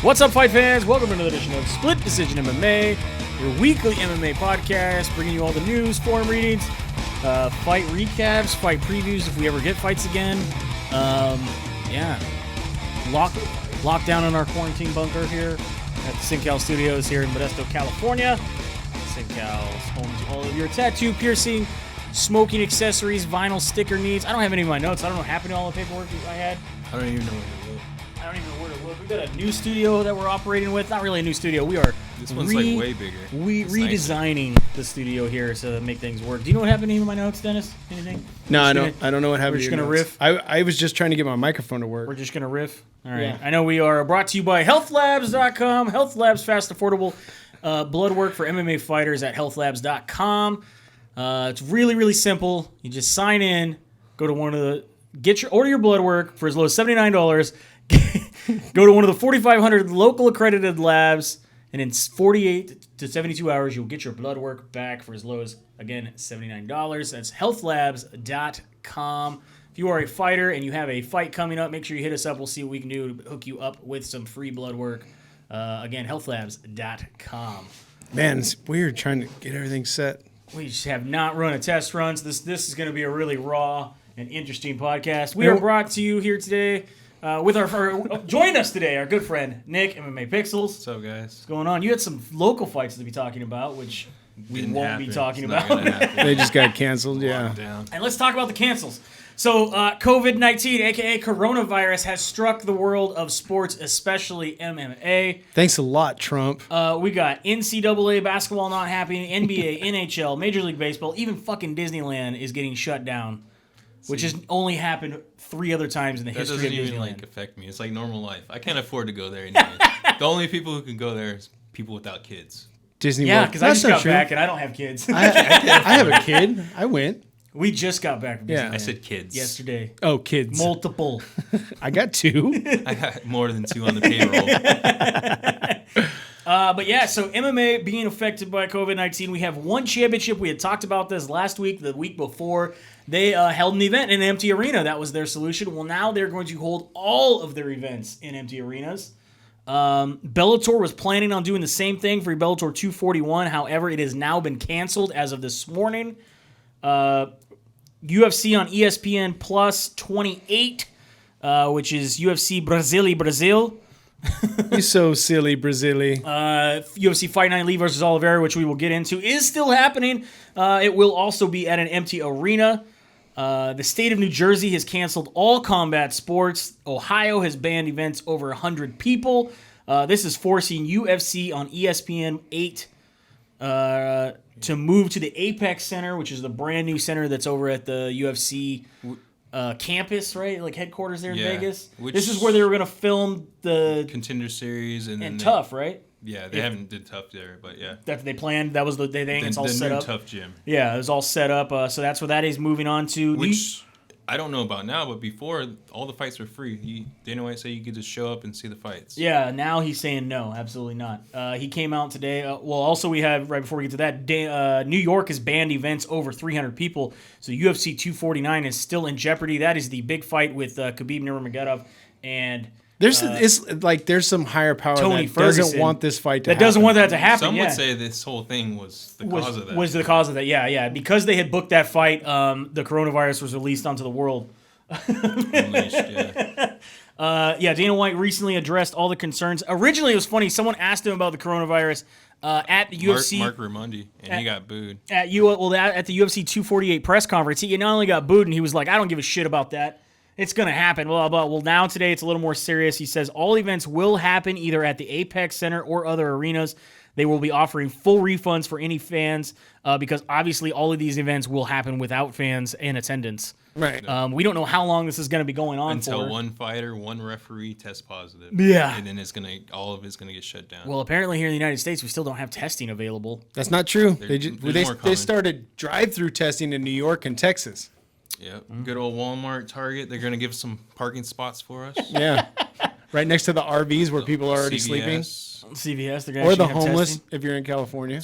What's up, fight fans? Welcome to another edition of Split Decision MMA, your weekly MMA podcast, bringing you all the news, forum readings, fight recaps, fight previews if we ever get fights again. Locked down in our quarantine bunker here at the SynCal Studios here in Modesto, California. SynCal's home to all of your tattoo, piercing, smoking accessories, vinyl sticker needs. I don't have any of my notes. I don't know what happened to all the paperwork I had. I don't even know where to look. I don't even know where to look. We've got a new studio that we're operating with. Not really a new studio. We are This one's like way bigger. Redesigning the studio here to make things work. Do you know what happened to you in my notes, Dennis? Anything? No, I don't know what happened. We're just gonna riff. I was just trying to get my microphone to work. We're just gonna riff. All right. Yeah. I know we are brought to you by HealthLabs.com. Health Labs, fast, affordable blood work for MMA fighters at HealthLabs.com. It's really, really simple. You just sign in, go to one of the order your blood work for as low as $79. Go to one of the 4,500 local accredited labs, and in 48 to 72 hours, you'll get your blood work back for as low as, again, $79. That's healthlabs.com. If you are a fighter and you have a fight coming up, make sure you hit us up. We'll see what we can do to hook you up with some free blood work. Again, healthlabs.com. Man, it's weird trying to get everything set. We just have not run a test run, so this is going to be a really raw and interesting podcast. We are brought to you here today with join us today, our good friend Nick, MMA Pixels. What's up, guys? What's going on? You had some local fights to be talking about, which we won't be talking about. They just got canceled, yeah. And let's talk about the cancels. So COVID-19, a.k.a. coronavirus, has struck the world of sports, especially MMA. Thanks a lot, Trump. We got NCAA basketball not happening, NBA, NHL, Major League Baseball, even fucking Disneyland is getting shut down, which has only happened 3 other times in the history of Disneyland. That doesn't even affect me. It's like normal life. I can't afford to go there anyway. The only people who can go there is people without kids. Disney Yeah, World. because I just got back and I don't have kids. I have a kid. I went. We just got back from Disneyland. I said kids. Yesterday. Oh, kids. Multiple. I got 2. I got more than 2 on the payroll. But yeah, so MMA being affected by COVID-19, we have one championship. We had talked about this last week, the week before. They held an event in an empty arena. That was their solution. Well, now they're going to hold all of their events in empty arenas. Bellator was planning on doing the same thing for Bellator 241. However, it has now been canceled as of this morning. UFC on ESPN Plus 28, which is UFC Brasilia, Brazil. You're so silly, Brasilia. UFC Fight Night Lee versus Oliveira, which we will get into, is still happening. It will also be at an empty arena. The state of New Jersey has canceled all combat sports. Ohio has banned events over 100 people. This is forcing UFC on ESPN 8 to move to the Apex Center, which is the brand new center that's over at the UFC campus, right? Like headquarters there in Vegas. This is where they were going to film the Contender Series and Tough, right? Yeah, they haven't did Tough there, but yeah. That they planned. That was the thing. It's all set up. Tough gym. Yeah, it was all set up. So that's where that is moving on to. Which I don't know about now, but before all the fights were free. Dana White said you could just show up and see the fights. Yeah, now he's saying no, absolutely not. He came out today. Also we have, right before we get to that, New York has banned events over 300 people. So UFC 249 is still in jeopardy. That is the big fight with Khabib Nurmagomedov and There's some higher power Tony that Ferguson doesn't want this fight to happen. That doesn't want that to happen. Some would say this whole thing was the cause of that. Was the cause of that? Yeah. Because they had booked that fight, the coronavirus was released onto the world. Unleashed, yeah. Dana White recently addressed all the concerns. Originally, it was funny. Someone asked him about the coronavirus at the UFC. Mark Raimondi, and he got booed. At the UFC 248 press conference, he not only got booed, and he was like, "I don't give a shit about that. It's going to happen." Blah, blah, blah. Well, now today it's a little more serious. He says all events will happen either at the Apex Center or other arenas. They will be offering full refunds for any fans because obviously all of these events will happen without fans in attendance. Right. We don't know how long this is going to be going on until for. one fighter, one referee tests positive. Yeah. And then all of it's going to get shut down. Well, apparently here in the United States, we still don't have testing available. That's not true. There's They started drive-through testing in New York and Texas. Yep. Good old Walmart, Target. They're going to give some parking spots for us. Yeah. Right next to the RVs where people are already sleeping. CVS, they're going Or to the have homeless, testing. if you're in California.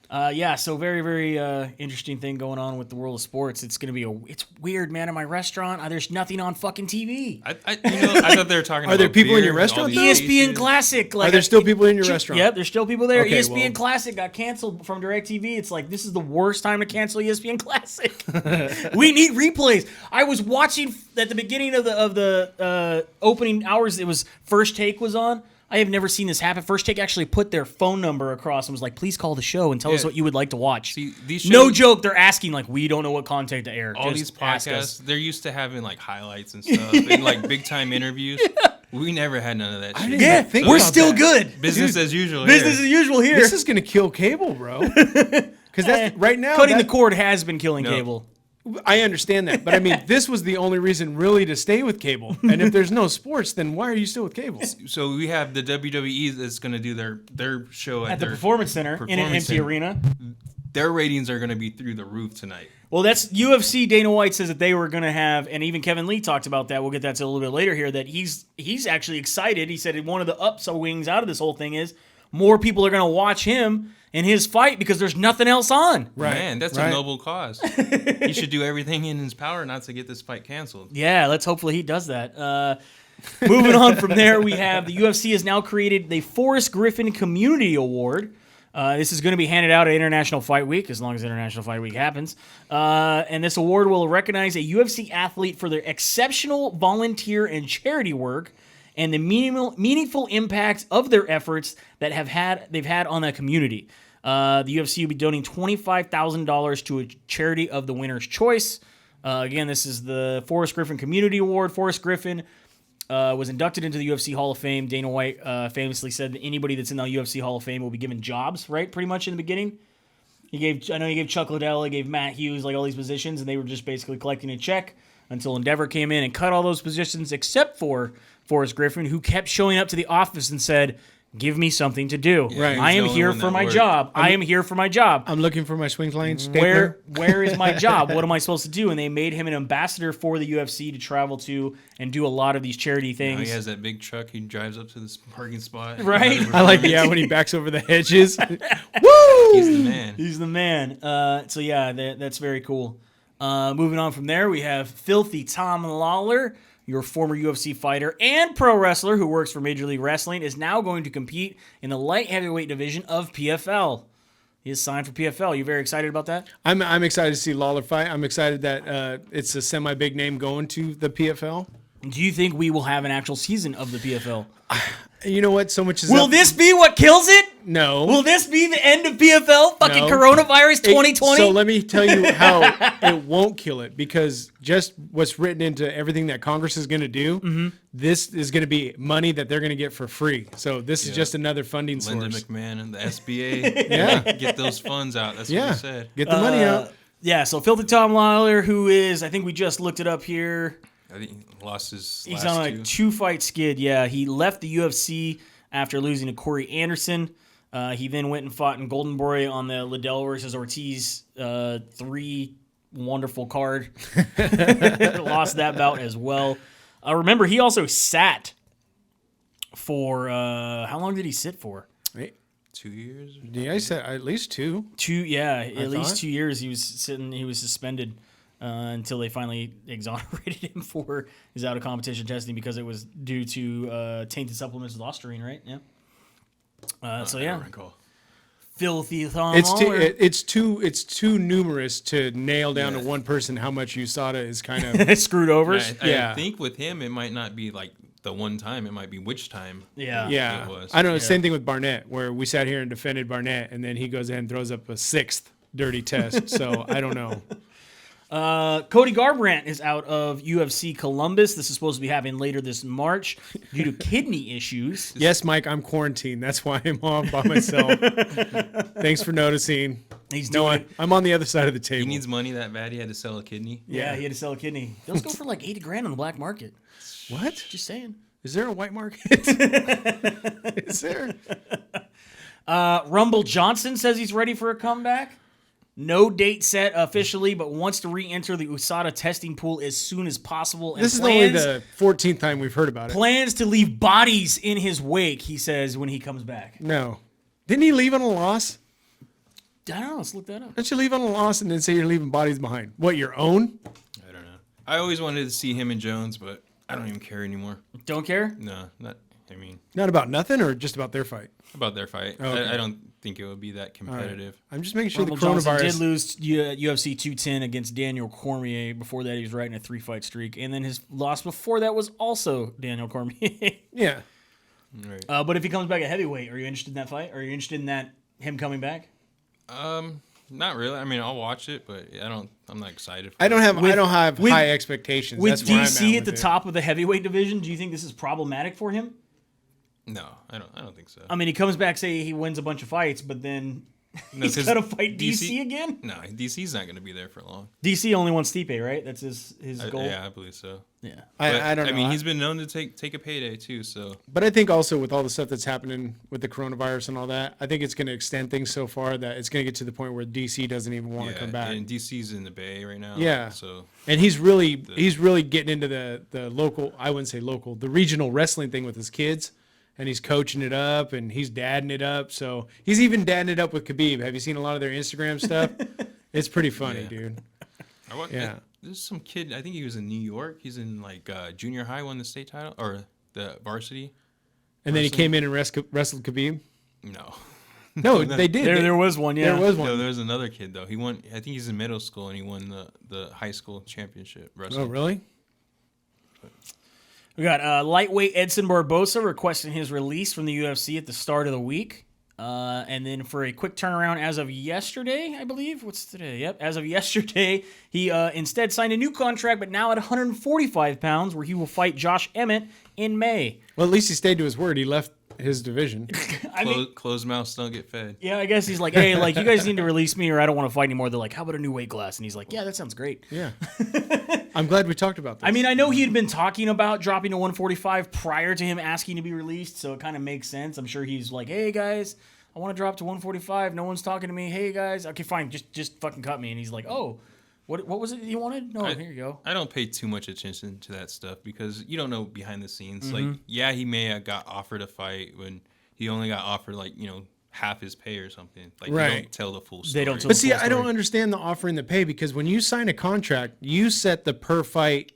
So very, very interesting thing going on with the world of sports. It's gonna be it's weird, man. In my restaurant, there's nothing on fucking TV. I thought they were talking. Are about there people in your beer, restaurant, all though? these ESPN cases. Classic. Are there still people in your restaurant? Yep, there's still people there. Okay, ESPN well. Classic got canceled from DirecTV. It's like, this is the worst time to cancel ESPN Classic. We need replays. I was watching at the beginning of the opening hours. It was First Take was on. I have never seen this happen. First Take actually put their phone number across and was like, please call the show and tell us what you would like to watch. See, these No shows- joke, they're asking, like, we don't know what content to air. All Just these ask us. podcasts, they're used to having like highlights and stuff and like big time interviews. We never had none of that shit. didn't Yeah, even think we're about still that. good. Business as usual. Business here. as usual here. This is gonna kill cable, bro. Because that's right now. Cutting the cord has been killing No. cable. I understand that, but I mean, this was the only reason really to stay with cable. And if there's no sports, then why are you still with cable? So we have the WWE that's going to do their show At the their Performance Center in an Performance empty Center. arena. Their ratings are going to be through the roof tonight. Well, that's UFC. Dana White says that they were going to have, and even Kevin Lee talked about that. We'll get that to a little bit later here. That he's actually excited. He said one of the upswings out of this whole thing is more people are going to watch him in his fight because there's nothing else on. Right. Man, that's right. a noble cause. He should do everything in his power not to get this fight canceled. Yeah, let's hopefully he does that. Moving on from there, we have the UFC has now created the Forrest Griffin Community Award. This is going to be handed out at International Fight Week, as long as International Fight Week happens. And this award will recognize a UFC athlete for their exceptional volunteer and charity work and the meaningful impact of their efforts that they've had on that community. The UFC will be donating $25,000 to a charity of the winner's choice. Again, this is the Forrest Griffin Community Award. Forrest Griffin was inducted into the UFC Hall of Fame. Dana White famously said that anybody that's in the UFC Hall of Fame will be given jobs, right? Pretty much in the beginning. I know he gave Chuck Liddell, he gave Matt Hughes, like all these positions, and they were just basically collecting a check until Endeavor came in and cut all those positions except for Forrest Griffin, who kept showing up to the office and said, give me something to do. Yeah, Right. I am he's the here only for one that my worked. job. I am here for my job. I'm looking for my swing line stapler. Where is my job? What am I supposed to do? And they made him an ambassador for the UFC to travel to and do a lot of these charity Now things. he has that big truck. He drives up to this parking spot. Right. I like when he backs over the hedges. Woo! He's the man. He's the man. That's very cool. Moving on from there, we have Filthy Tom Lawler, your former UFC fighter and pro wrestler who works for Major League Wrestling, is now going to compete in the light heavyweight division of PFL. He is signed for PFL. You very excited about that? I'm excited to see Lawler fight. I'm excited that it's a semi-big name going to the PFL. Do you think we will have an actual season of the PFL? You know what? So much is Will up. this be what kills it? No. Will this be the end of PFL? Fucking No. coronavirus 2020? So let me tell you how it won't kill it, because just what's written into everything that Congress is going to do, this is going to be money that they're going to get for free. So this is just another funding Linda source. McMahon and the SBA. Yeah. Get those funds out. That's what Yeah. he said. Get the money out. Yeah, so Filthy Tom Lawler, who is, I think we just looked it up here. I think he lost his He's last on a two. 2-fight skid. Yeah, he left the UFC after losing to Corey Anderson. He then went and fought in Golden Boy on the Liddell versus Ortiz 3 wonderful card. Lost that bout as well. Remember, he also sat for how long did he sit for? 2 years. Yeah, I said at least 2. At least thought. 2 years he was sitting. He was suspended until they finally exonerated him for his out of competition testing because it was due to tainted supplements with Ostarine, right? Yeah. I don't recall. Filthy Tom It's Lawler. it's too numerous to nail down to one person how much USADA is kind of. Screwed over. Yeah. I think with him, it might not be like the one time. It might be which time. Yeah. Yeah, It was. I know. Same thing with Barnett, where we sat here and defended Barnett, and then he goes in and throws up a 6th dirty test. So I don't know. Cody Garbrandt is out of UFC Columbus. This is supposed to be happening later this March due to kidney issues. Yes, Mike, I'm quarantined. That's why I'm off by myself. Thanks for noticing. He's doing it. I'm on the other side of the table. He needs money that bad. He had to sell a kidney. Yeah, he had to sell a kidney. Those go for like $80,000 on the black market. What? Just saying. Is there a white market? Is there? Rumble Johnson says he's ready for a comeback. No date set officially, but wants to re-enter the USADA testing pool as soon as possible. And This is only the 14th time we've heard about it. plans to leave bodies in his wake, he says, when he comes back. No. Didn't he leave on a loss? I don't know. Let's look that up. Why don't you leave on a loss and then say you're leaving bodies behind? What, your own? I don't know. I always wanted to see him and Jones, but I don't even care anymore. Don't care? No, not. I mean, Not about nothing or just about their fight? about their fight. Oh, okay. I don't think it would be that competitive. I'm just making sure Rumble the Johnson coronavirus. did lose UFC 210 against Daniel Cormier. Before that, he was riding a 3-fight streak. And then his loss before that was also Daniel Cormier. Yeah. Right. But if he comes back at heavyweight, are you interested in that fight? Are you interested in him coming back? Not really. I mean, I'll watch it, but I'm not excited. I don't have with- high expectations. With That's where I'm DC at with the it. top of the heavyweight division, do you think this is problematic for him? No, I don't think so. I mean, he comes back, say he wins a bunch of fights, but then No, he's 'cause got to fight DC again? No, DC's not going to be there for long. DC only wants Stipe, right? That's his goal? Yeah, I believe so. Yeah. I don't know. I mean, he's been known to take a payday too. So But I think also with all the stuff that's happening with the coronavirus and all that, I think it's going to extend things so far that it's going to get to the point where DC doesn't even want to come back. and DC's in the Bay right now. Yeah. So And he's really getting into the local, I wouldn't say local, the regional wrestling thing with his kids. And he's coaching it up and he's dadding it up. So he's even dadding it up with Khabib. Have you seen a lot of their Instagram stuff? It's pretty funny, Yeah. dude. yeah. There's some kid. I think he was in New York. He's in like junior high, won the state title or the varsity. And then he came in and wrestled Khabib. No. No, they did. There was one, yeah. There was one. No, there's another kid though. He won. I think he's in middle school and he won the high school championship wrestling. Oh, really? We got lightweight Edson Barbosa requesting his release from the UFC at the start of the week. And then for a quick turnaround as of yesterday, I believe. What's today? Yep. As of yesterday, he instead signed a new contract, but now at 145 pounds, where he will fight Josh Emmett in May. Well, at least he stayed to his word. He left his division. I mean, Closed mouths don't get fed. yeah, I guess he's like, hey, like, you guys need to release me or I don't want to fight anymore. They're like, how about a new weight class? And he's like, yeah, that sounds great. Yeah. I'm glad we talked about this. I mean, I know he had been talking about dropping to 145 prior to him asking to be released, so it kind of makes sense. I'm sure he's like, hey, guys, I want to drop to 145. No one's talking to me. Hey, guys. Okay, fine. Just fucking cut me. And he's like, oh, what was it you wanted? No, here you go. I don't pay too much attention to that stuff because you don't know behind the scenes. Mm-hmm. Like, yeah, he may have got offered a fight when he only got offered half his pay or something. Like, Right. They don't tell the full story. They don't tell But the see, full I don't story. understand the offer and the pay because when you sign a contract, you set the per fight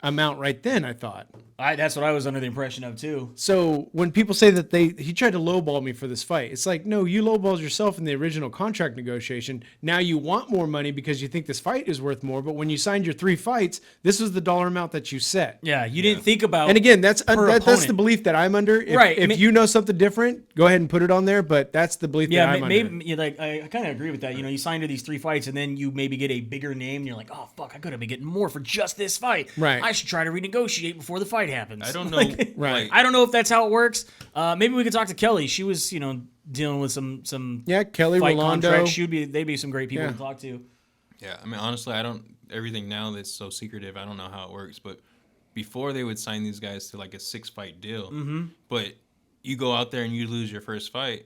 amount right then, I thought. That's what I was under the impression of, too. So when people say that he tried to lowball me for this fight, it's like, no, you lowballed yourself in the original contract negotiation. Now you want more money because you think this fight is worth more. But when you signed your 3 fights, this was the dollar amount that you set. Yeah, you didn't think about. And again, that's the opponent. belief that I'm under. If, Right. If you know something different, go ahead and put it on there. But that's the belief that I'm under. maybe like I kind of agree with that. You signed to these 3 fights, and then you maybe get a bigger name, and you're like, oh fuck, I could have been getting more for just this fight. Right. I should try to renegotiate before the fight happens. I don't know. Right. I don't know if that's how it works. Maybe we could talk to Kelly. She was, dealing with some Yeah, Kelly, fight Rolando. contracts. They'd be some great people Yeah. to talk to. Yeah, I mean, honestly, everything now that's so secretive, I don't know how it works. But before they would sign these guys to like a 6-fight deal. Mm-hmm. But you go out there and you lose your first fight,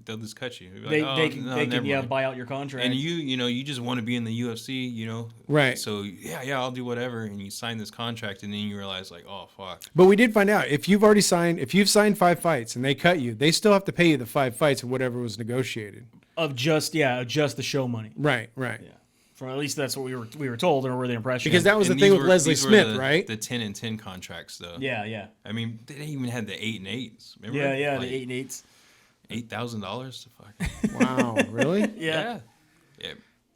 they'll just cut you. They Like, can never mind. buy out your contract. And you just want to be in the UFC, Right. So yeah, I'll do whatever. And you sign this contract, and then you realize like, oh fuck. But we did find out if you've signed 5 fights and they cut you, they still have to pay you the 5 fights of whatever was negotiated. of just the show money. Right. Yeah. From at least that's what we were told or were the impression. Because that was And the thing these with were- Leslie these were Smith, the, right? The 10 and 10 contracts, though. yeah. I mean, they even had the 8 and 8s. Remember? Yeah, Like, the 8 and 8s. $8,000 to fuck. Wow, really? Yeah. Yeah.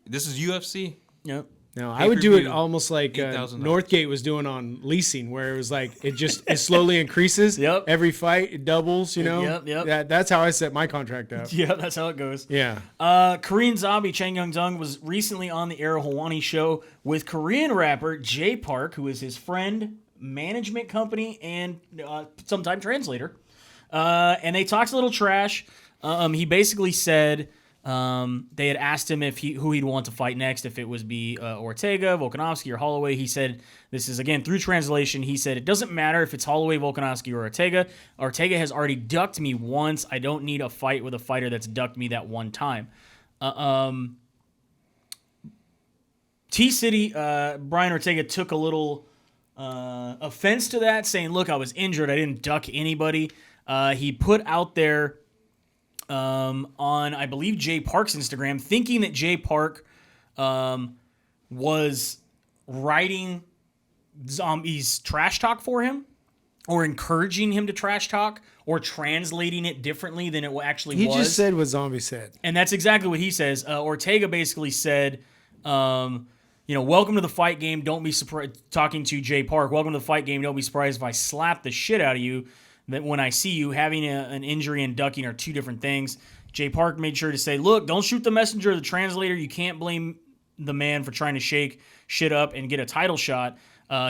This is UFC. Yep. No, I would do it Pay-per-view, almost like $8,000. Northgate was doing on leasing, where it was like it slowly increases. Yep. Every fight it doubles. Yep. That's how I set my contract up. Yeah, that's how it goes. Yeah. Korean zombie Chang Young-dung was recently on the Air Hawani show with Korean rapper Jay Park, who is his friend, management company, and sometime translator. And they talked a little trash. He basically said they had asked him who he'd want to fight next, if it was Ortega, Volkanovski, or Holloway. He said, this is again through translation, he said, it doesn't matter if it's Holloway, Volkanovski, or Ortega. Ortega has already ducked me once. I don't need a fight with a fighter that's ducked me that one time. TCity, Brian Ortega took a little offense to that, saying, look, I was injured. I didn't duck anybody. He put out there on, I believe, Jay Park's Instagram, thinking that Jay Park was writing Zombie's trash talk for him, or encouraging him to trash talk, or translating it differently than it actually was. He just said what Zombie said. And that's exactly what he says. Ortega basically said, welcome to the fight game. Don't be surprised. Talking to Jay Park, welcome to the fight game. Don't be surprised if I slap the shit out of you. That when I see you, having an injury and ducking are two different things. Jay Park made sure to say, look, don't shoot the messenger or the translator. You can't blame the man for trying to shake shit up and get a title shot.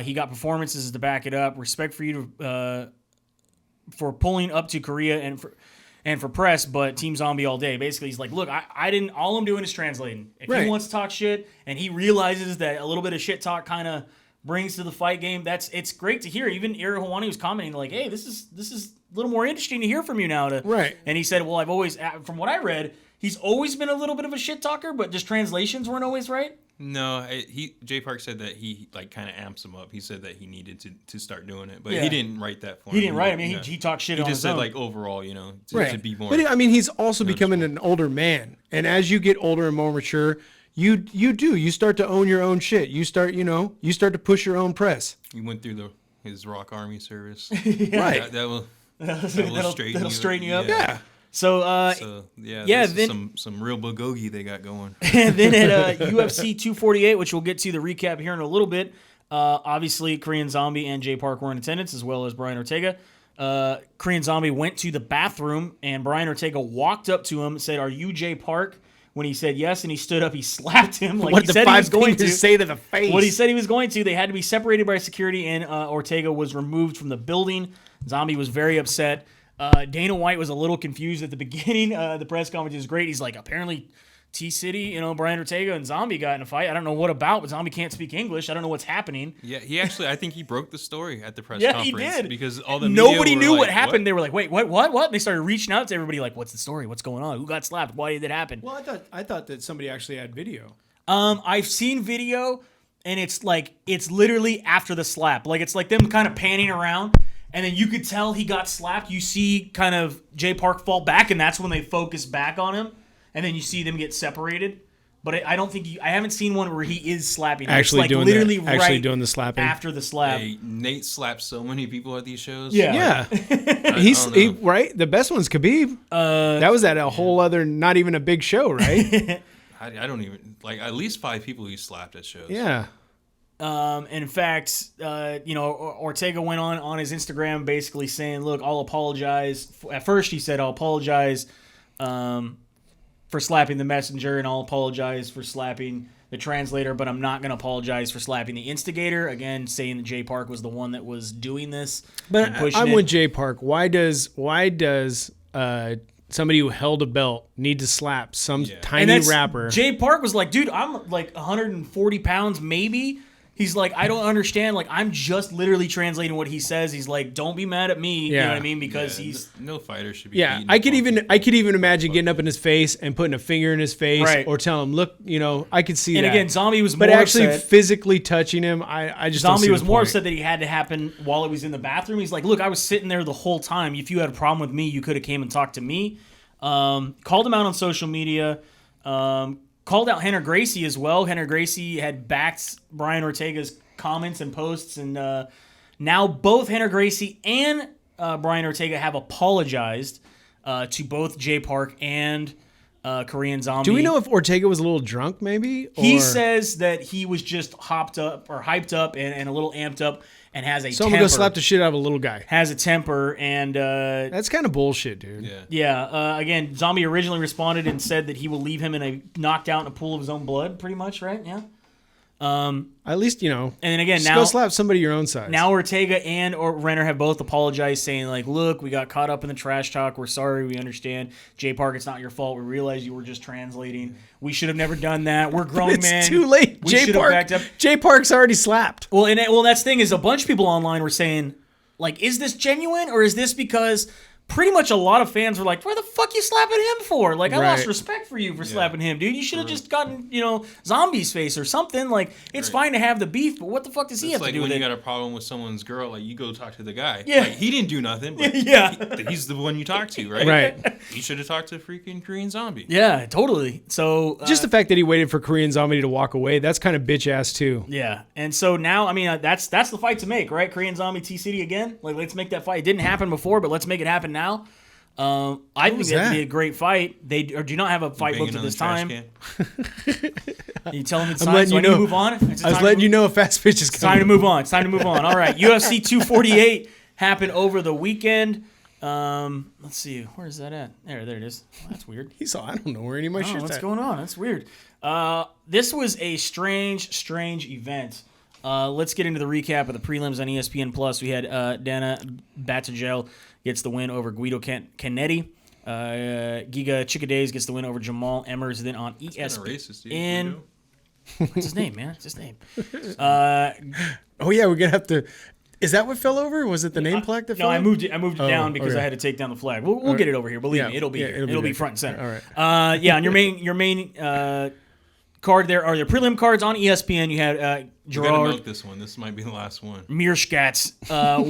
He got performances to back it up. Respect for you for pulling up to Korea and for press, but Team Zombie all day. Basically, he's like, look, I didn't. All I'm doing is translating. If he wants to talk shit and he realizes that a little bit of shit talk kind of brings to the fight game, it's great to hear. Even Ira Hawani was commenting like, hey, this is a little more interesting to hear from you now. Right. And he said, well, I've always, from what I read, he's always been a little bit of a shit talker, but just translations weren't always right. No, Jay Park said that he like kind of amps him up. He said that he needed to start doing it, but he didn't write that for him. He didn't write it. I mean, he talked shit on his own. He just said like overall, to be more. But I mean, he's also becoming an older man, and as you get older and more mature, you start to own your own shit. You start to push your own press. He went through his Rock Army service. Right. That'll straighten you up. Yeah. So then some real bulgogi they got going. And then at UFC 248, which we'll get to the recap here in a little bit, obviously Korean Zombie and Jay Park were in attendance, as well as Brian Ortega. Korean Zombie went to the bathroom, and Brian Ortega walked up to him and said, "Are you Jay Park?" When he said yes, and he stood up, he slapped him like he said he was going to. Say to the face? What he said he was going to. They had to be separated by security, and Ortega was removed from the building. Zombie was very upset. Dana White was a little confused at the beginning. The press conference is great. He's like, apparently TCity, Brian Ortega and Zombie got in a fight. I don't know what about, but Zombie can't speak English. I don't know what's happening. Yeah, I think he broke the story at the press conference. Yeah, he did. Because all the nobody knew like, what happened. What? They were like, wait, what? And they started reaching out to everybody like, what's the story? What's going on? Who got slapped? Why did it happen? Well, I thought that somebody actually had video. I've seen video, and it's literally after the slap. Like, it's like them kind of panning around. And then you could tell he got slapped. You see kind of Jay Park fall back, and that's when they focus back on him. And then you see them get separated. But I don't think I haven't seen one where he is slapping. Actually, doing the slapping after the slap. Hey, Nate slaps so many people at these shows. Yeah. He right. The best one's Khabib. That was at a whole other, not even a big show, right? I don't even at least 5 people he slapped at shows. Yeah. In fact, Ortega went on his Instagram basically saying, look, I'll apologize. At first he said, I'll apologize for slapping the messenger, and I'll apologize for slapping the translator, but I'm not going to apologize for slapping the instigator. Again, saying that Jay Park was the one that was doing this. But I'm with Jay Park. Why does somebody who held a belt need to slap some tiny rapper? Jay Park was like, dude, I'm like 140 pounds maybe. He's like, I don't understand. Like, I'm just literally translating what he says. He's like, don't be mad at me. You know what I mean? Because he's no fighter should be. Yeah, I could even imagine getting up in his face and putting a finger in his face, or telling him, look, I could see that. And again, Zombie was but more actually upset. Physically touching him, I just Zombie don't see was the more point. upset that he had to happen while it was in the bathroom. He's like, look, I was sitting there the whole time. If you had a problem with me, you could have came and talked to me. Called him out on social media. Called out Henner Gracie as well. Henner Gracie had backed Brian Ortega's comments and posts, and now both Henner Gracie and Brian Ortega have apologized to both Jay Park and Korean Zombie. Do we know if Ortega was a little drunk, maybe? He says that he was just hyped up and a little amped up and has a temper. Someone go slap the shit out of a little guy. Has a temper, and that's kind of bullshit, dude. Yeah. Again, Zombie originally responded and said that he will leave him knocked out in a pool of his own blood, pretty much, right? Yeah. At least, and then again, just now go slap somebody your own size. Now Ortega and Renner have both apologized, saying like, look, we got caught up in the trash talk. We're sorry. We understand. Jay Park, it's not your fault. We realize you were just translating. We should have never done that. We're grown men. It's too late. Jay Park's already slapped. Well, that's the thing is a bunch of people online were saying, like, is this genuine or is this because pretty much a lot of fans were like, "Where the fuck you slapping him for?" Like, I lost Right. respect for you for slapping him, dude. You should have just gotten, Zombie's face or something. Like, it's fine to have the beef, but what the fuck does he have to do with it? It's like when you got a problem with someone's girl, like, you go talk to the guy. Yeah. Like, he didn't do nothing, but he's the one you talk to, right? Right. You should have talked to freaking Korean Zombie. Yeah, totally. So Just the fact that he waited for Korean Zombie to walk away, that's kind of bitch ass too. yeah, and so now, I mean, that's the fight to make, right? Korean Zombie TCity again. Like, let's make that fight. It didn't happen before, but let's make it happen now. I think was that would that? be a great fight. They do not have a fight booked Banging at on this the trash time. can. You telling me it's I'm time, letting so you I need to know. move on? I was letting you know a fast pitch is It's time coming. to move on. It's time to move on. All right, UFC 248 happened over the weekend. Let's see, where is that at? There it is. Oh, that's weird. I don't know where any of my shirt's What's at. going on? That's weird. This was a strange event. Let's get into the recap of the prelims on ESPN Plus. We had Dana Batagel gets the win over Guido Canetti. Giga Chikadez gets the win over Jamal Emmers. Then on Kinda racist, dude. ESPN, what's his name, man? It's his name. Oh yeah, we're gonna have to. Is that what fell over? Was it the name plaque that No, fell I over? moved it down because okay. I had to take down the flag. We'll get it over here. Believe Yeah, me, it'll be yeah, here. it'll be It'll be there. front and center. All right. Yeah, on your main card there are the prelim cards on ESPN. You had You gotta Gerard milk this one. This might be the last one. Meerschatz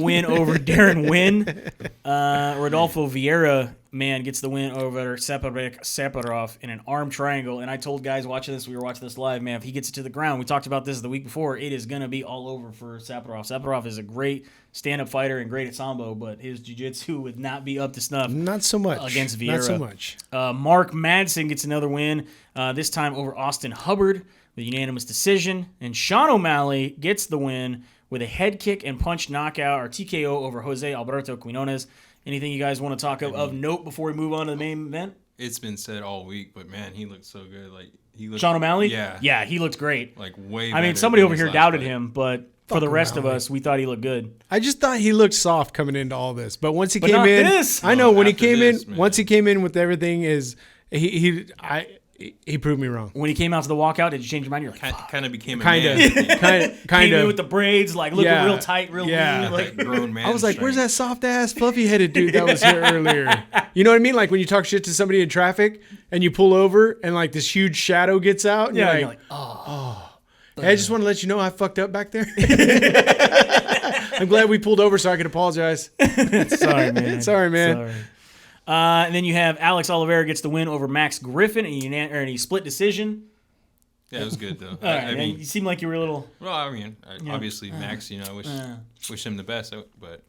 win over Darren Wynn. Rodolfo Vieira, man, gets the win over Saparov in an arm triangle. And I told guys watching this, we were watching this live, man, if he gets it to the ground, we talked about this the week before, it is going to be all over for Saparov. Saparov is a great stand-up fighter and great at sambo, but his jiu-jitsu would not be up to snuff. Not so much Against Vieira. Not so much. Mark Madsen gets another win, this time over Austin Hubbard with a unanimous decision. And Sean O'Malley gets the win with a head kick and punch knockout, or TKO, over Jose Alberto Quinones. Anything you guys want to talk of note before we move on to the main event? It's been said all week, but man, he looked so good. Like he looked. Sean O'Malley? Yeah. Yeah, he looked great. Like way. I mean, better somebody than over his here last doubted fight. him, but for the rest of O'Malley. us, we thought he looked good. I just thought he looked soft coming into all this, but once he But came not in, this. I know when he After came this, in. man. Once he came in with everything, he proved me wrong. When he came out to the walkout, did you change your mind? You're like, fuck. Kind of became a Kind man. of, Came in with the braids, like looking Yeah. real tight, real Yeah. lean. Like, Like grown man. I was like, "Where's that strength. soft ass, fluffy headed dude that was here earlier?" You know what I mean? Like when you talk shit to somebody in traffic and you pull over and like this huge shadow gets out. And yeah, you're like, "Hey, I just want to let you know I fucked up back there." I'm glad we pulled over so I could apologize. sorry, man. Sorry, man. Sorry. And then you have Alex Oliveira gets the win over Max Griffin in a split decision. Yeah, it was good though. All right, I man, mean, you seem like you were a little. well, I mean, obviously Max. You know, I wish him the best, but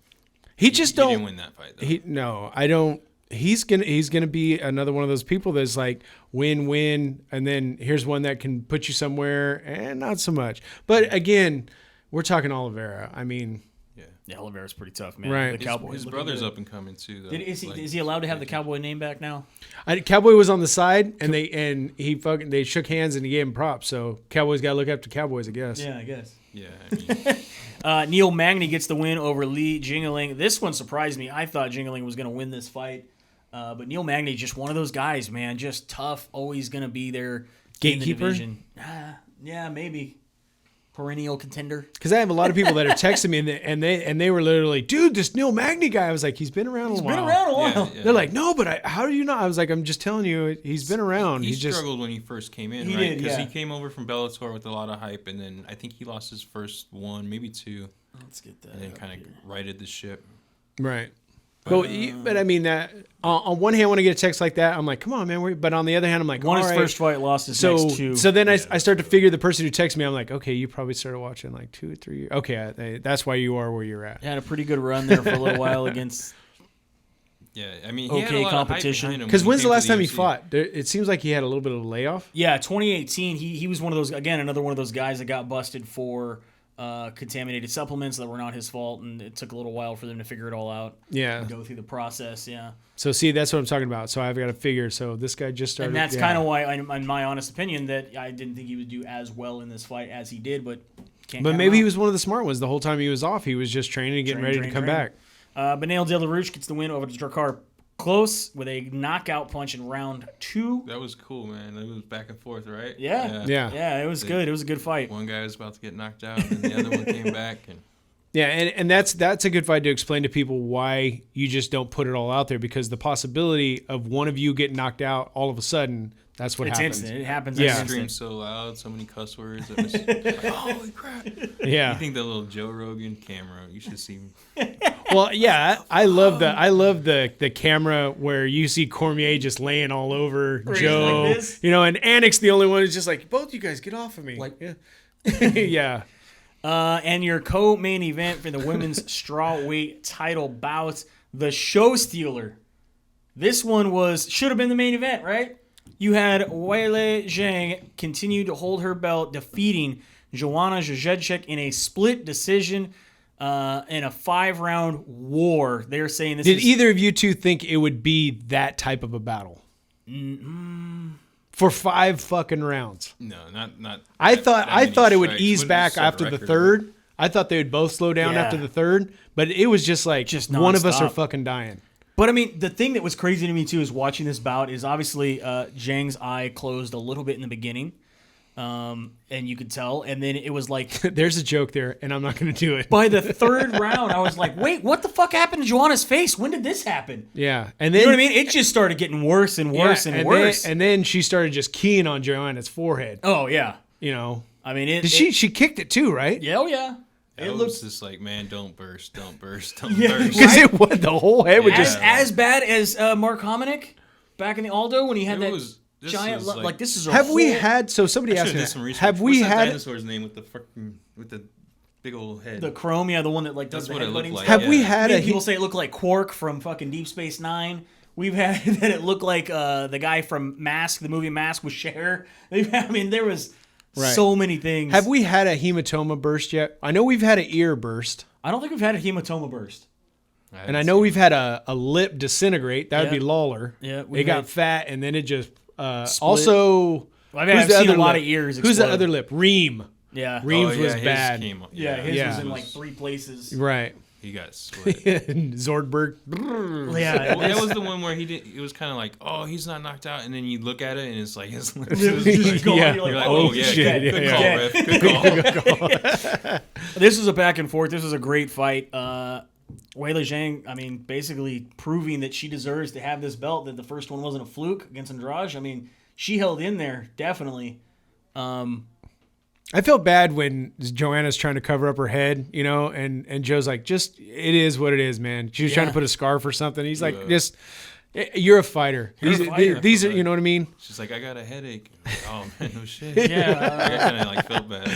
He just he don't didn't win that fight though. No, I don't. He's gonna be another one of those people that's like win, and then here's one that can put you somewhere, and not so much. But again, we're talking Oliveira. I mean, Yeah, Oliveira's pretty tough, man. Right. The Cowboy. His brother's up and coming too. Though. Is he allowed to have the Cowboy name back now? Cowboy was on the side, and they shook hands and he gave him props. So Cowboys got to look after Cowboys, I guess. Yeah, I guess. Yeah, I mean, Neil Magny gets the win over Lee Jingling. This one surprised me. I thought Jingling was going to win this fight. But Neil Magny, just one of those guys, man. Just tough. Always going to be there. In the Gatekeeper? division. Yeah, maybe. Perennial contender. Because I have a lot of people that are texting me, and they were literally, dude, this Neil Magny guy. I was like, he's been around a while. Been around a while. yeah. They're like, no, but how do you know? I was like, I'm just telling you, he's been around. he He's just struggled when he first came in, He right? did, Because yeah. he came over from Bellator with a lot of hype, and then I think he lost his first one, maybe two, Let's get that. and then kind of righted the ship. right. But I mean that on one hand, when I get a text like that, I'm like, come on, man. But on the other hand, I'm like, Won all his right. first fight, lost his So next two. so then I start to figure the person who texts me. I'm like, okay, you probably started watching like 2 or 3 years. Okay, that's why you are where you're at. had a pretty good run there for a little while against. Yeah, I mean, he had Okay, a lot competition. of hype behind him Because when when's he the came last to time he UFC. fought? It seems like he had a little bit of a layoff. Yeah, 2018. He was one of those, again, another one of those guys that got busted for contaminated supplements that were not his fault, and it took a little while for them to figure it all out. Yeah. And go through the process. Yeah. So see, that's what I'm talking about. So I've got to figure. So this guy just started. And that's yeah. kind of why, in my honest opinion, that I didn't think he would do as well in this fight as he did. But can't But count maybe him he out. was one of the smart ones. The whole time he was off, he was just training and getting ready to come back. Benel De La Roche gets the win over Drakkar Close with a knockout punch in round 2. That was cool, man. It was back and forth, right? Yeah. Yeah. It was good. It was a good fight. One guy was about to get knocked out, and the other one came back. And Yeah, and that's a good fight to explain to people why you just don't put it all out there, because the possibility of one of you getting knocked out all of a sudden, that's what happens. Instant. It happens. Yeah. Scream so loud, so many cuss words. Like, holy crap! Yeah. You think the little Joe Rogan camera? You should see. Well, yeah, I love the camera where you see Cormier just laying all over Joe, like this? and Annick's the only one who's just like, both you guys get off of me. Like- yeah. Yeah. And your co-main event for the women's strawweight title bout, the show stealer. This one should have been the main event, right? You had Weili Zhang continue to hold her belt, defeating Joanna Jędrzejczyk in a split decision in a 5-round war. They're saying this Did either of you two think it would be that type of a battle? For 5 fucking rounds. No, not. I thought it would strikes. ease Wouldn't back set a after the record. third. I thought they would both slow down Yeah. after the third, but it was just like one of us are nonstop. fucking dying. But I mean, the thing that was crazy to me too is watching this bout is obviously Zhang's eye closed a little bit in the beginning, and you could tell, and then it was like There's a joke there, and I'm not going to do it. by the third round, I was like, wait, what the fuck happened to Joanna's face? When did this happen? Yeah, and then You know what I mean? It just started getting worse and worse and worse. and then she started just keying on Joanna's forehead. Oh yeah, I mean Did she kicked it too, right? Yeah, oh yeah. It looks was just like, man, don't burst, don't burst. Yeah. Burst. Because it was the whole head would just. as bad as Mark Hominick back in the Aldo when he had that This giant was like this is a Have we whole- had? So somebody I asked should me. have did some research. Have we What's that had? dinosaur's name with the big old head? the chrome, yeah, the one that like does That's the what it looked headbutting like. stuff. Have we Yeah. had I a? mean, people say it looked like Quark from fucking Deep Space Nine. We've had that it looked like the guy from Mask, the movie Mask with Cher. I mean, there was so many things. Have we had a hematoma burst yet? I know we've had an ear burst, I don't think we've had a hematoma burst. and I know we've had a lip disintegrate. That would Yeah. be Lawler. Yeah, it we've got had- fat, and then it just also. I've seen a lot of ears Who's the explode. other lip? Reem. Yeah. Reems was his bad. came up. Yeah, his Yeah. was in like 3 places. Right. He got split. Zordberg. Yeah, Well, that was the one where it was kind of like, oh, he's not knocked out, and then you look at it and it's like his lips. It was just going, Yeah. you're like, You're like, oh, oh yeah, shit. good yeah, call, yeah. ref. Good call. This was a back and forth. This was a great fight. Weili Zhang, I mean, basically proving that she deserves to have this belt, that the first one wasn't a fluke against Andrade. I mean, she held in there, definitely. I felt bad when Joanna's trying to cover up her head, and Joe's like, just, it is what it is, man. She was trying to put a scarf or something. He's like, you're a fighter. These are, you know what I mean? She's like, I got a headache. Oh man, no shit. Yeah, I kind of like felt bad.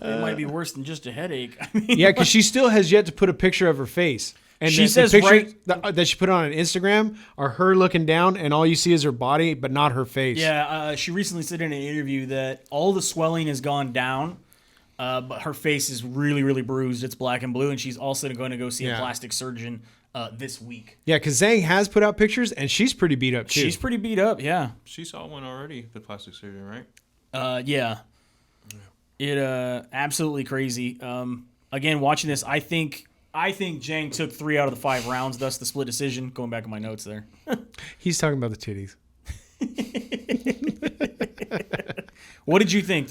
it might be worse than just a headache. I mean, Yeah, because she still has yet to put a picture of her face. And She the says pictures that she put on Instagram are her looking down, and all you see is her body, but not her face. yeah, she recently said in an interview that all the swelling has gone down, but her face is really, really bruised. It's black and blue, and she's also going to go see a plastic surgeon this week. Yeah, because Zhang has put out pictures, and she's pretty beat up, too. She's pretty beat up, yeah. She saw one already, the plastic surgeon, right? Yeah. It absolutely crazy. Again, watching this, I think Zhang took 3 out of the 5 rounds, thus the split decision. Going back in my notes there. He's talking about the titties. What did you think?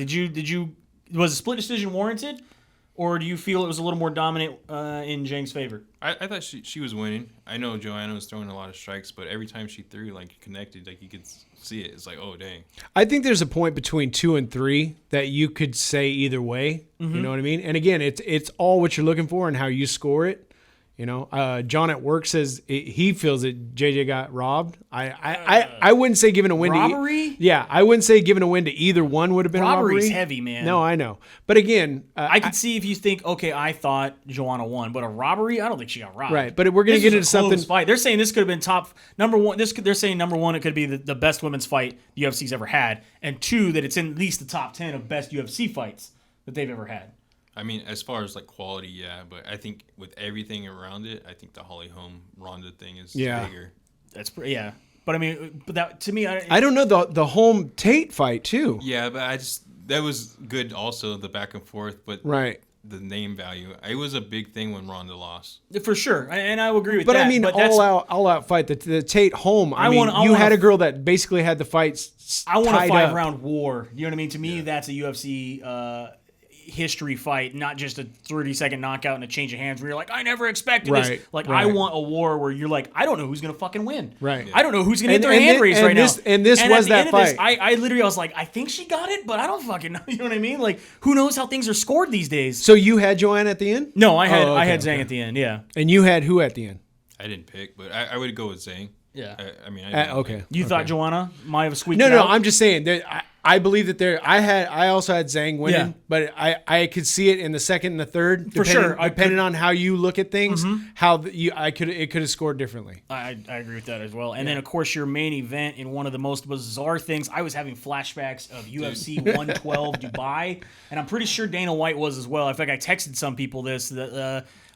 Was a split decision warranted, or do you feel it was a little more dominant in Zhang's favor? I thought she was winning. I know Joanna was throwing a lot of strikes, but every time she threw, like, connected, like, you could see it. It's like, oh, dang. I think there's a point between 2 and 3 that you could say either way. You know what I mean? And again, it's all what you're looking for and how you score it. John at work says he feels that JJ got robbed. I wouldn't say giving a win Robbery? I wouldn't say giving a win to either one would have been Robbery's a robbery. heavy, man. No, I know. But again, I could see if you think, okay, I thought Joanna won, but a robbery, I don't think she got robbed. right. But we're gonna This get was into a close something. fight. They're saying this could have been top number one. They're saying number one, it could be the best women's fight the UFC's ever had, and 2, that it's in at least the top 10 of best UFC fights that they've ever had. I mean, as far as, like, quality, yeah, but I think with everything around it, I think the Holly Holm Ronda thing is bigger. That's yeah. But I mean, but that to me, I don't know the home Tate fight too. Yeah, but that was good also, the back and forth, but Right. the name value. It was a big thing when Ronda lost. for sure, and I will agree with But that. I mean, but that's, all out fight. The Tate home. I mean, want you had a girl that basically had the fights. I want a tied up. 5-round war. You know what I mean? To me, that's a UFC. history fight, not just a 30-second knockout and a change of hands where you're like, I never expected Right, this. Like, right. I want a war where you're like, I don't know who's going to fucking win. Right. I don't know who's going to get their And hand thi- raised and right this- now. and this at was the that end of this, fight. I literally was like, I think she got it, but I don't fucking know. You know what I mean? Like, who knows how things are scored these days? So you had Joanne at the end? No, I had Oh, I okay, had Zhang okay. at the end, yeah. And you had who at the end? I didn't pick, but I would go with Zhang. Yeah. I mean, I didn't Okay. pick. You thought Joanna might have squeaked No, it no, out? I'm just saying that I believe that I also had Zhang winning, Yeah. but I could see it in the second and the third, For sure. depending on how you look at things, it could have scored differently. I agree with that as well. And then, of course, your main event in one of the most bizarre things. I was having flashbacks of UFC 112 Dubai, and I'm pretty sure Dana White was as well. In fact, I texted some people this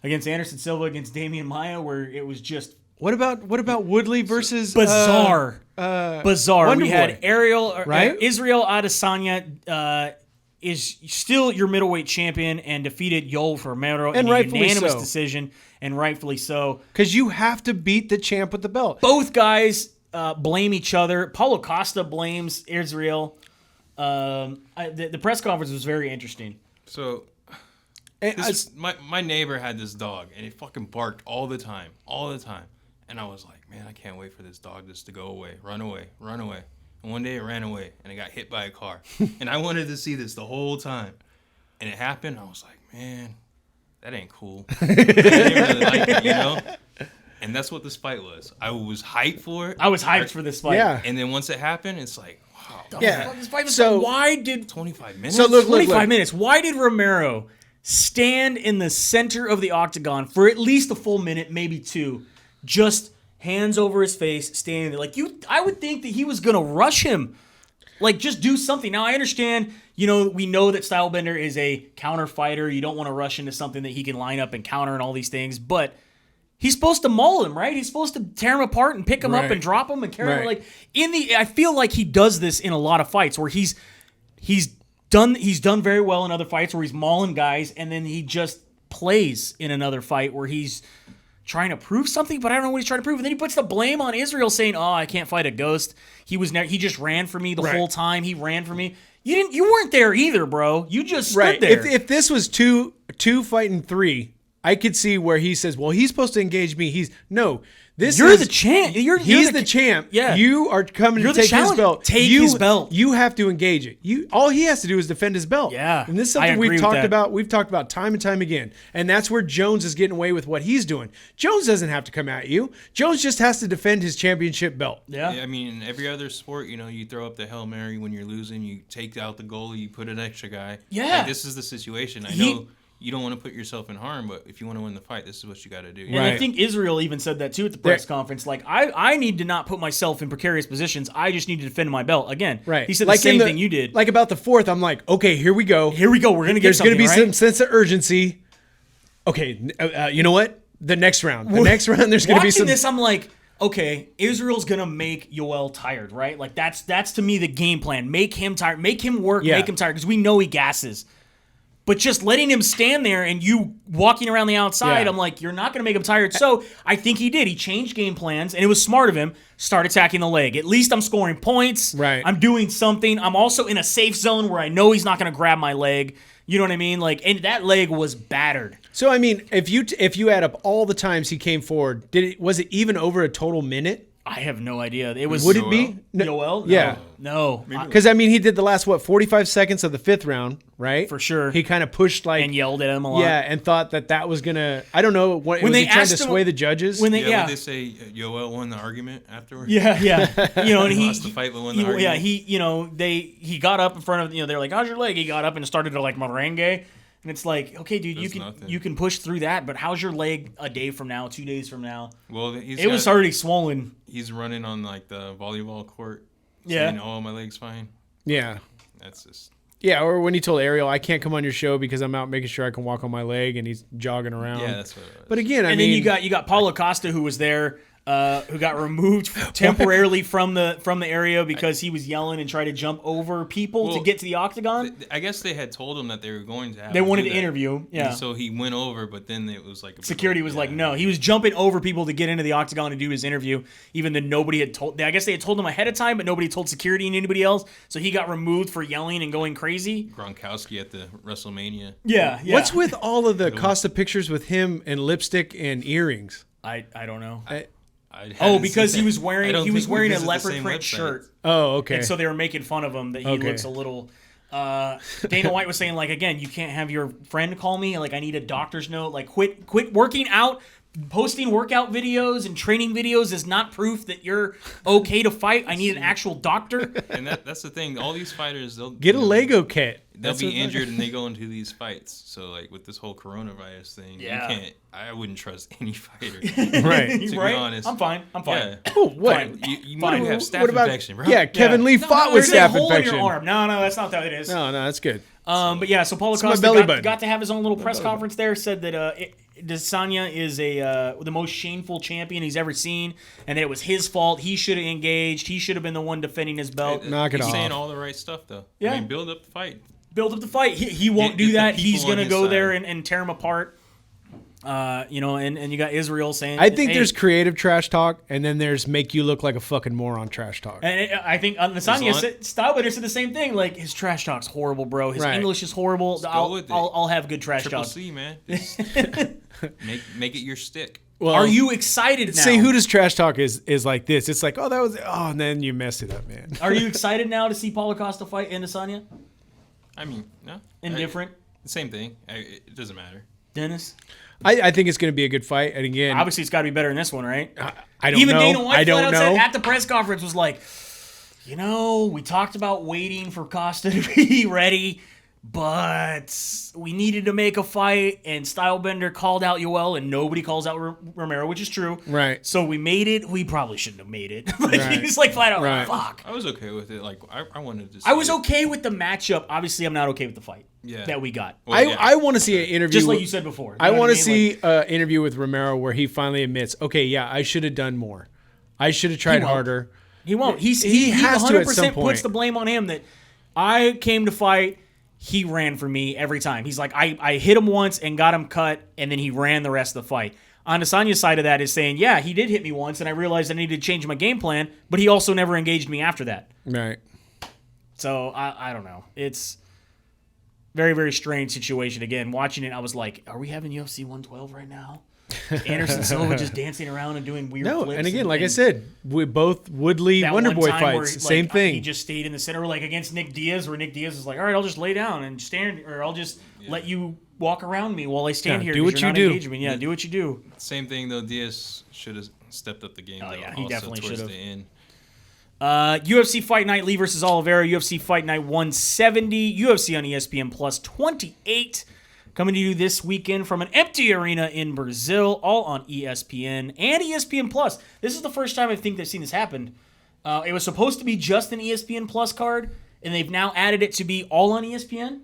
against Anderson Silva against Damian Maia, where it was just What about Woodley versus bizarre. Bizarre. Wonder We had Boy. Ariel, Right? Israel Adesanya is still your middleweight champion and defeated Yoel Romero in a rightfully unanimous so. decision, and rightfully so. Because you have to beat the champ with the belt. Both guys blame each other. Paulo Costa blames Israel. The press conference was very interesting. So And my neighbor had this dog, and it fucking barked all the time. And I was like, man, I can't wait for this dog just to go away, run away. And one day it ran away, and it got hit by a car. And I wanted to see this the whole time. And it happened. I was like, man, that ain't cool. I didn't really like it, you know? And that's what this fight was. I was hyped for it. I was hyped for this fight. yeah. And then once it happened, it's like, wow, Yeah. This fight was So- why did 25 minutes? So look, 25 minutes? Why did Romero stand in the center of the octagon for at least a full minute, maybe two, just hands over his face, standing there? Like I would think that he was gonna rush him. Like, just do something. Now, I understand, we know that Stylebender is a counter fighter. You don't want to rush into something that he can line up and counter and all these things, but he's supposed to maul him, right? He's supposed to tear him apart and pick him up Right. and drop him and carry him. Right. Like, I feel like he does this in a lot of fights where he's done very well in other fights where he's mauling guys, and then he just plays in another fight where he's trying to prove something, but I don't know what he's trying to prove. And then he puts the blame on Israel, saying, "Oh, I can't fight a ghost. He just ran for me the Right. whole time. He ran for me. You weren't there either, bro. You just stood Right. there." If this was two fighting three, I could see where he says, "Well, he's supposed to engage me." You're the champ. He's the champ. Yeah. You are coming You're to the take his challenger. belt. Take You- his belt. You have to engage it. All he has to do is defend his belt. Yeah. And this is I something agree we've with talked that. about. We've talked about time and time again. And that's where Jones is getting away with what he's doing. Jones doesn't have to come at you. Jones just has to defend his championship belt. Yeah. I mean, in every other sport, you throw up the Hail Mary when you're losing. You take out the goalie. You put an extra guy. Yeah. Like, this is the situation. I know you don't want to put yourself in harm, but if you want to win the fight, this is what you got to do. And I think Israel even said that too at the press conference. Like, I need to not put myself in precarious positions. I just need to defend my belt. Again, Right. He said Like the in same thing you did. Like about the fourth, I'm like, okay, here we go. Here we go. We're gonna get There's going to something, be right? some sense of urgency. Okay, you know what? The next round. There's going to be Watching some. this, I'm like, okay, Israel's gonna make Yoel tired, right? Like that's to me the game plan. Make him tired. Make him work. Yeah. Make him tired because we know he gasses. But just letting him stand there and you walking around the outside, Yeah. I'm like, you're not going to make him tired. So I think he did. He changed game plans, and it was smart of him. Start attacking the leg. At least I'm scoring points. Right. I'm doing something. I'm also in a safe zone where I know he's not going to grab my leg. You know what I mean? Like, and that leg was battered. So I mean, if you add up all the times he came forward, was it even over a total minute? I have no idea. It was. Would it be? Yoel? Yeah. No. Because I mean, he did the last 45 seconds of the fifth round, right? For sure. He kind of pushed And yelled at him a lot. yeah, and thought that was gonna. I don't know. When was they he trying to asked him- sway the judges? When they, Yeah, yeah. would they say Yoel won the argument afterwards? Yeah. And he Lost the fight, but won the yeah, argument. he got up in front of, they're like, "How's your leg?" He got up and started to like merengue, and it's like, okay, dude, That's nothing. you can push through that, but how's your leg a day from now, 2 days from now? Well, It was already swollen. He's running on like the volleyball court. Yeah. Saying, "Oh, my leg's fine." yeah. That's just. Yeah, or when he told Ariel, "I can't come on your show because I'm out making sure I can walk on my leg," and he's jogging around. Yeah, that's what it was. But again, I And mean, then you got Paulo Costa, who was there. who got removed temporarily from the area because he was yelling and tried to jump over people to get to the octagon. I guess they had told him that they were going to have. They wanted to interview. Yeah. And so he went over, but then it was like security was like, no. He was jumping over people to get into the octagon to do his interview, even though nobody had told. I guess they had told him ahead of time, but nobody told security and anybody else. So he got removed for yelling and going crazy. Gronkowski at the WrestleMania. Yeah. What's with all of the Costa pictures with him and lipstick and earrings? I don't know. Because he was wearing a leopard print shirt. Oh, okay. And so they were making fun of him that he looks a little. Dana White was saying, like, again, you can't have your friend call me. Like, I need a doctor's note. Like, quit working out. Posting workout videos and training videos is not proof that you're okay to fight. I need an actual doctor. And that's the thing. All these fighters, they'll get a Lego kit. They'll be injured and they go into these fights. So, like, with this whole coronavirus thing, I wouldn't trust any fighter. Right. To be honest. I'm fine. Yeah. Oh, what? Fine. You might have staph infection, bro. Yeah, Kevin Lee fought with staph infection. In your arm. No, that's not what it is. No, that's good. But yeah, so Paulo Costa got to have his own little press conference there, said that Adesanya is the most shameful champion he's ever seen, and that it was his fault. He should have engaged. He should have been the one defending his belt. Knock it off. He's saying all the right stuff, though. Yeah. I mean, build up the fight. Build up the fight. He won't do that. He's going to go there and tear him apart. And you got Israel saying... I think there's creative trash talk, and then there's make you look like a fucking moron trash talk. And I think Adesanya Stylebender said the same thing. Like, his trash talk's horrible, bro. His English is horrible. I'll have good trash Triple talk. C, man. Make it your stick. Well, are you excited now? Say who does trash talk is like this. It's like, and then you mess it up, man. Are you excited now to see Paulo Costa fight Adesanya? I mean, no. Indifferent? Same thing. It doesn't matter. Dennis? I think it's going to be a good fight. And again, obviously it's got to be better than this one, right? I don't know. Even Dana White said at the press conference was like, we talked about waiting for Costa to be ready, but we needed to make a fight, and Stylebender called out Yoel, and nobody calls out Romero, which is true. Right. So we made it. We probably shouldn't have made it. Right. He's like flat out, fuck. I was okay with it. Like, I wanted to see I was okay with the matchup. Obviously, I'm not okay with the fight that we got. Well, I want to see an interview. Just like you said before. I want to see an interview with Romero where he finally admits, okay, yeah, I should have done more. I should have tried harder. He won't. He has 100% to at some point. puts the blame on him that I came to fight. He ran for me every time. He's like, I hit him once and got him cut, and then he ran the rest of the fight. On Adesanya's side of that is saying, yeah, he did hit me once, and I realized I needed to change my game plan, but he also never engaged me after that. Right. So, I don't know. It's very, very strange situation. Again, watching it, I was like, are we having UFC 112 right now? Anderson Silva just dancing around and doing weird flips. And again, like I said, we both Woodley Wonderboy fights, same thing. He just stayed in the center, like against Nick Diaz, where Nick Diaz is like, all right, I'll just lay down and stand, or I'll just let you walk around me while I stand here. Do what you do. Yeah, do what you do. Same thing, though. Diaz should have stepped up the game. Oh, yeah, he definitely should have. UFC Fight Night, Lee versus Oliveira. UFC Fight Night 170. UFC on ESPN Plus 28. Coming to you this weekend from an empty arena in Brazil, all on ESPN and ESPN Plus. This is the first time I think they've seen this happen. It was supposed to be just an ESPN Plus card, and they've now added it to be all on ESPN.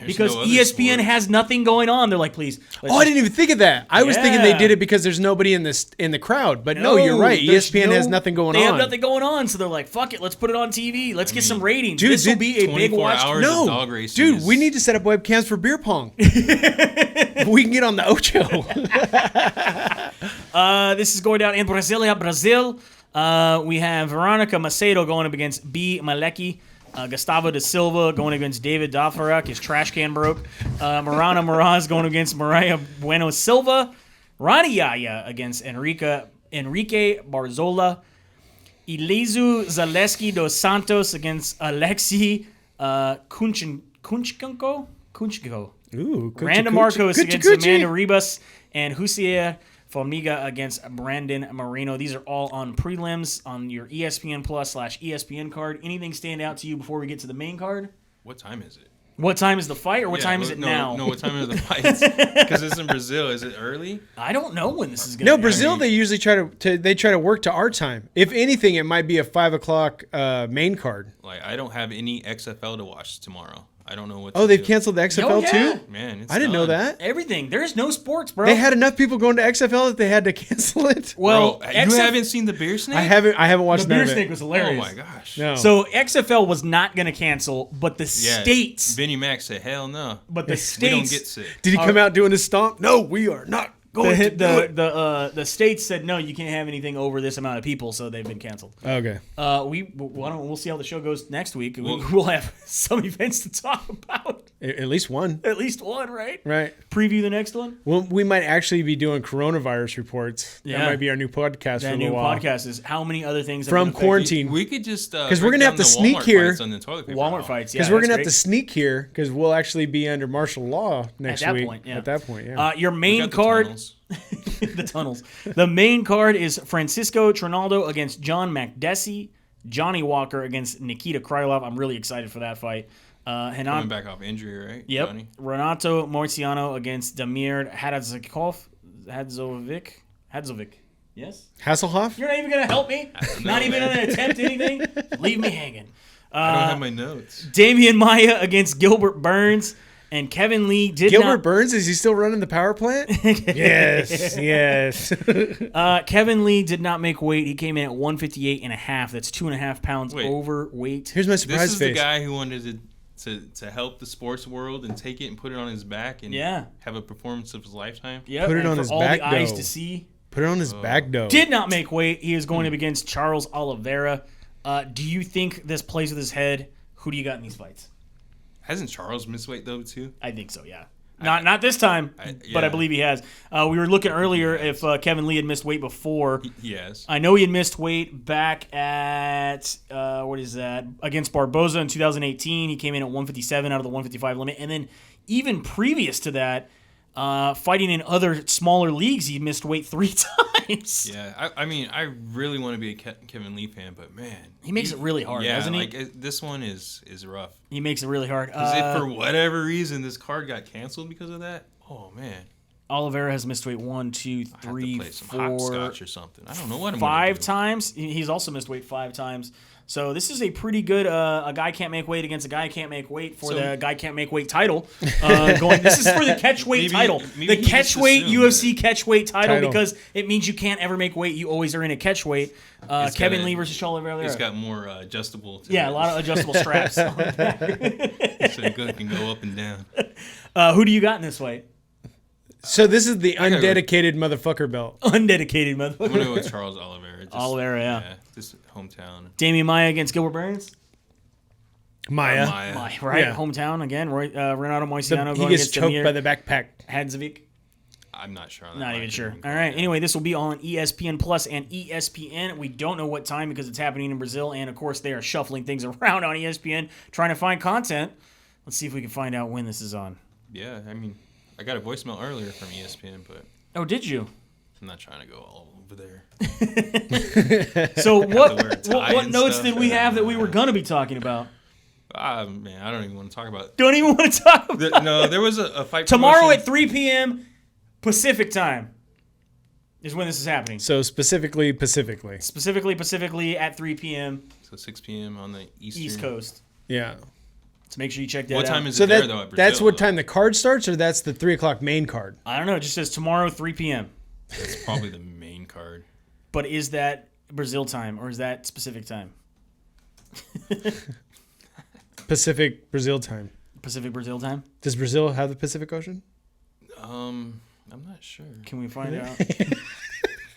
Because ESPN has nothing going on. They're like, please. I didn't even think of that. I was thinking they did it because there's nobody in the crowd. But no, you're right. ESPN has nothing going on. They have nothing going on, so they're like, fuck it, let's put it on TV. Let's get some ratings. This will be a big watch. Dude, we need to set up webcams for beer pong. We can get on the Ocho. This is going down in Brasilia, Brazil. We have Veronica Macedo going up against B. Malecki. Gustavo da Silva going against David Dafarak. His trash can broke. Marana Moraz going against Mariah Bueno Silva. Ronnie Yaya against Enrique Barzola. Ilezu Zaleski dos Santos against Alexi Kunchko. Ooh, Randa Marcos against Amanda Ribas. And Husier Formiga against Brandon Marino. These are all on prelims on your ESPN Plus /ESPN card. Anything stand out to you before we get to the main card? What time is it? What time is the fight, or what time is it now? No, what time are the fights? Because it's in Brazil. Is it early? I don't know when this is going to be. No, Brazil, they usually try to work to our time. If anything, it might be a 5 o'clock main card. Like, I don't have any XFL to watch tomorrow. I don't know what. Oh, they've canceled the XFL Oh, yeah. too? Man, it's I didn't know done. that. Everything. There's no sports, bro. They had enough people going to XFL that they had to cancel it. well, Bro, you haven't seen the beer snake? I haven't watched the none beer of it. snake was Oh hilarious. my gosh. No. So XFL was not going to cancel, but the Yeah, states, Vinnie Mac said, "Hell no." but the We states, don't get sick. Did he come out doing his stomp? No, we are not going to do it. the states said no, you can't have anything over this amount of people, so they've been canceled. Okay. We'll see how the show goes next week. We'll have some events to talk about. At least one. At least one, right? Right. Preview the next one. Well, we might actually be doing coronavirus reports. Yeah. That might be our new podcast for That a new little while. podcast is how many other things have From been affected? quarantine. We could just we're gonna have to sneak here. Walmart fights. Yeah, Because we're that's going to have great. to sneak here because we'll actually be under martial law next that week. point, yeah. At that point, yeah. Your main card. The tunnels. The main card is Francisco Trinaldo against John Makdessi. Johnny Walker against Nikita Krylov. I'm really excited for that fight. Coming back off injury, right? Yep. Johnny? Renato Moiciano against Damir Hadzovic. Yes? Hasselhoff? You're not even going to help me? Not even going to attempt anything? Leave me hanging. I don't have my notes. Damian Maia against Gilbert Burns. And Kevin Lee did Gilbert not... Burns, is he still running the power plant? yes. Kevin Lee did not make weight. He came in at 158 and a half. That's 2.5 pounds overweight. Here's my surprise This is face. the guy who wanted to help the sports world and take it and put it on his back and have a performance of his lifetime. Yep, Put it and on for his all back, the eyes though. to see. Put it on his back, though. Did not make weight. He is going up against Charles Oliveira. Do you think this plays with his head? Who do you got in these fights? Hasn't Charles missed weight though too? I think so, yeah. Not this time, but I believe he has. We were looking earlier if Kevin Lee had missed weight before. Yes. I know he had missed weight back at, against Barbosa in 2018. He came in at 157 out of the 155 limit. And then even previous to that, fighting in other smaller leagues, he missed weight 3 times. Yeah, I mean, I really want to be a Kevin Lee fan, but man, He makes it really hard, doesn't he? This one is rough. He makes it really hard. Because if for whatever reason this card got canceled because of that, oh man, Oliveira has missed weight 1, 2, I have to 3, play some 4, hopscotch or something. I don't know what I'm 5 gonna do. times. He's also missed weight 5 times. So this is a pretty good a guy can't make weight against a guy can't make weight for the guy can't make weight title. This is for the catchweight title. The catchweight UFC catchweight title because it means you can't ever make weight. You always are in a catchweight. Kevin Lee versus Charles Oliveira. It's got more adjustable. Yeah, a lot of adjustable straps. So it can go up and down. Who do you got in this fight? So this is the undedicated motherfucker belt. Undedicated I'm motherfucker. gonna go with Charles Oliveira. Oliveira, yeah. Just hometown. Damian Maia against Gilbert Burns. Maya. Right? Yeah. Hometown again. Renato Moiciano He going gets against choked Damir by the backpack. Hadzovic. I'm not sure on that. Not even sure. All right. Anyway, this will be on ESPN Plus and ESPN. We don't know what time because it's happening in Brazil, and of course they are shuffling things around on ESPN, trying to find content. Let's see if we can find out when this is on. Yeah, I mean, I got a voicemail earlier from ESPN, but Oh, did you? I'm not trying to go all over there. So what and notes stuff, did we have that we were gonna be talking about? Man, I don't even want to talk about it. Don't even want to talk about. No, there was a fight Tomorrow promotion. at 3 p.m. Pacific time is when this is happening. So specifically at 3 p.m. So 6 p.m. on the East Coast. Yeah. So make sure you check that out. What time is So it there, though, at Brazil, that's what though? time the card starts, or that's the 3 o'clock main card? I don't know. It just says tomorrow 3 p.m. It's probably the main card. But is that Brazil time or is that specific time? Pacific Brazil time. Pacific Brazil time? Does Brazil have the Pacific Ocean? I'm not sure. Can we find out?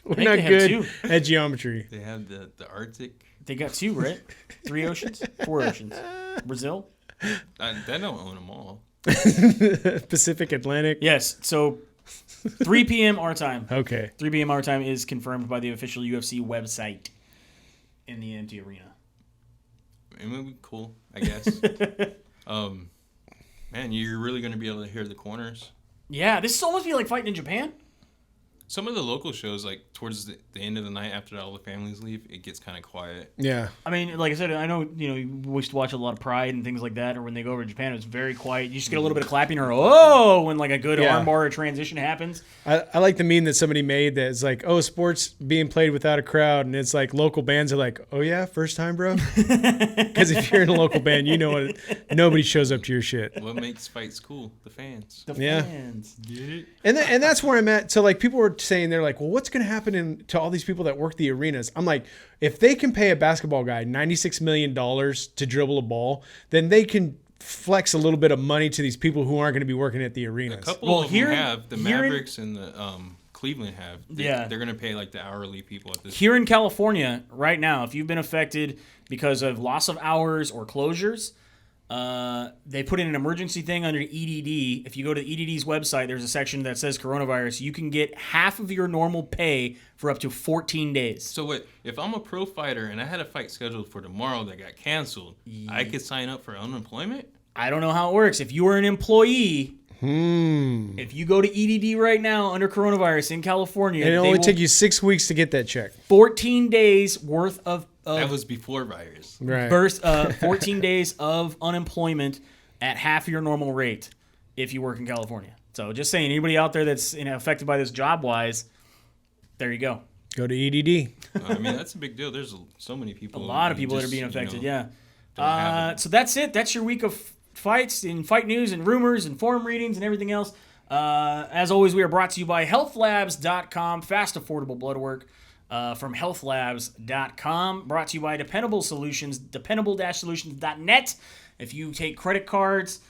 We're not they have good 2. at geometry. They have the Arctic. They got 2, right? 3 oceans? 4 oceans. Brazil? They don't own them all. Pacific, Atlantic. Yes. So 3 p.m. our time. Okay. 3 p.m. our time is confirmed by the official UFC website in the empty arena. It would be cool, I guess. Man, you're really going to be able to hear the corners. Yeah, this is almost be like fighting in Japan. Some of the local shows, like towards the end of the night after all the families leave, it gets kind of quiet. Yeah. I mean, like I said, I know, you used to watch a lot of Pride and things like that, or when they go over to Japan, it's very quiet. You just get a little bit of clapping or when like a good armbar or transition happens. I like the meme that somebody made that is like, sports being played without a crowd, and it's like local bands are like, oh yeah, first time, bro? Because if you're in a local band, you know what, nobody shows up to your shit. What makes fights cool? The fans. The fans. Get it? And that's where I'm at. So like people were saying, they're like, well, what's going to happen to all these people that work the arenas? I'm like, if they can pay a basketball guy $96 million to dribble a ball, then they can flex a little bit of money to these people who aren't going to be working at the arenas. A couple of them have. The Mavericks and the Cleveland have. They're going to pay like the hourly people at this. Here in California right now, if you've been affected because of loss of hours or closures, they put in an emergency thing under EDD. If you go to EDD's website, there's a section that says coronavirus. You can get half of your normal pay for up to 14 days. So what? If I'm a pro fighter and I had a fight scheduled for tomorrow that got canceled, I could sign up for unemployment? I don't know how it works. If you are an employee, if you go to EDD right now under coronavirus in California, and it only take you 6 weeks to get that check. 14 days worth of that was before virus. Right. 14 days of unemployment at half your normal rate if you work in California. So just saying, anybody out there that's affected by this job-wise, there you go. Go to EDD. I mean, that's a big deal. There's so many people. A lot of people that are being affected, So that's it. That's your week of fights and fight news and rumors and forum readings and everything else. As always, we are brought to you by healthlabs.com, fast, affordable blood work. From healthlabs.com, brought to you by Dependable Solutions, dependable-solutions.net. If you take credit cards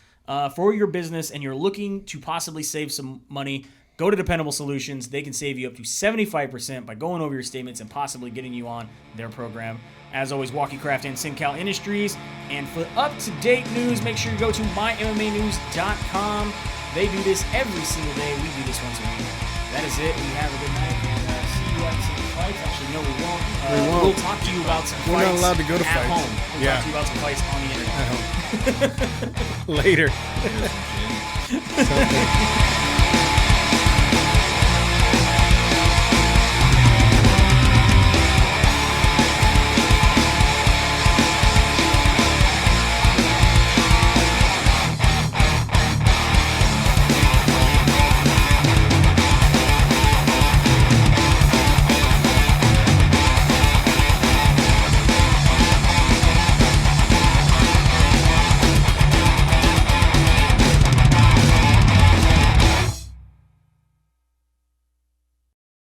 for your business and you're looking to possibly save some money, go to Dependable Solutions. They can save you up to 75% by going over your statements and possibly getting you on their program. As always, Walkie Craft and SynCal Industries. And for up-to-date news, make sure you go to MyMMANews.com. They do this every single day. We do this once a week. That is it. We have a good night and see you at some fights. Actually, no, we won't. We'll talk to you about some fights. We're not allowed to go to at fights. home. We'll talk to you about some fights on the internet. Later.